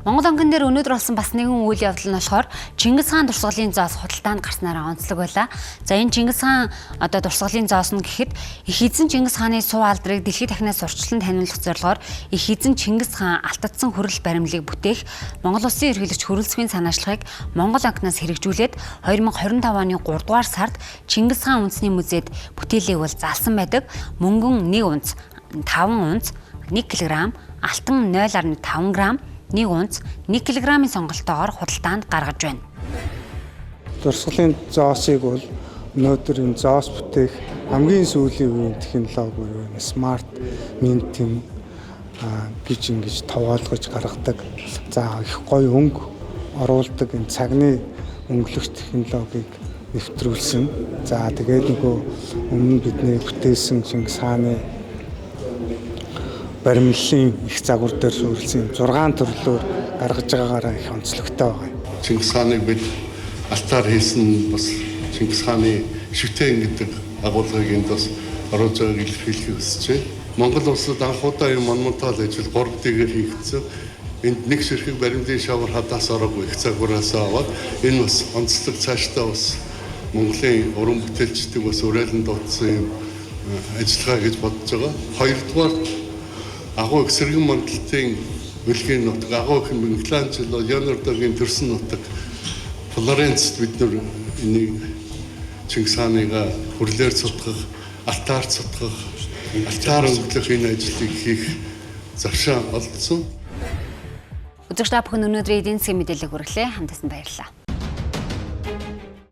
Монгол анган дээр өнөөдөр болсон бас нэгэн үйл явдал нь болохоор Чингис хаан дурсгалын зоос худалдаанд гарснараа онцлог байлаа. За энэ Чингис хаан одоо дурсгалын зоос нь гэхэд их эзэн Чингис хааны суу алдрыг дэлхийд дахинаас урьдчилан таниулах зорилгоор их эзэн Чингис хаан алтагдсан хүрэл баримлыг бүтээх Монгол улсын эрхлэгч хөрөлцгийн санаачлагыг Монгол анхнаас хэрэгжүүлээд 2025 оны 3 дугаар сард Чингис хаан үндэсний музейд бүтээлийг бол залсан байдаг. Мөнгөн 1 унц, 5 унц, 1 кг, алтан 0.5 г, 1 унц 1 кг-ийн сонголтоогоор худалдаанд гаргаж байна. Дурсгалын зоосыг бол өнөөдөр энэ зоос бүтээх хамгийн сүүлийн үеийн технологи буюу смарт минтинг гэж ингэж товоолгож гаргадаг. За их гоё өнгө оруулдаг энэ цагны өнгөлөх технологиг нэвтрүүлсэн. За тэгээд нөгөө өмнө бидний бүтээсэн Чингис хааны баримлын их загвар дээр суурилсан 6 төрлөөр гаргаж байгаагаараа их онцлогтой байгаа. Чингис хааныг бид алтаар хийсэн бас Чингис хааны шүтэн гэдэг агуулгыг энд бас оруулж байгааг илэрхийлэхийг хүсэж байна. Монгол улсад анхудаа энэ монументал ажил 3 дэгээр хийгдсэн. Энд нэг ширхэг баримлын шавар хадаас ороогүй их загвараас аваад энэ бас онцлог цаашдаа бас Монголын уран бүтээлчдийг бас уриалан дуудсан юм ажиллагаа гэж бодож байгаа. Хоёрдугаар агуу их сэргэн мандалтын үлгийн нутаг, агуу их Микеланжело, Леонардогийн төрсөн нутаг Флоренцд бид нар энийг Чингис хааныг хүрлээр цутгах, алтаар цутгах, алтаар өнгөлөх энэ ажлыг хийх завшаа олдсон. Үзэгч та бүхэн өнөөдрийн эдийн засгийн мэдээлэл хүргэлээ. Хамтдаа баярлалаа.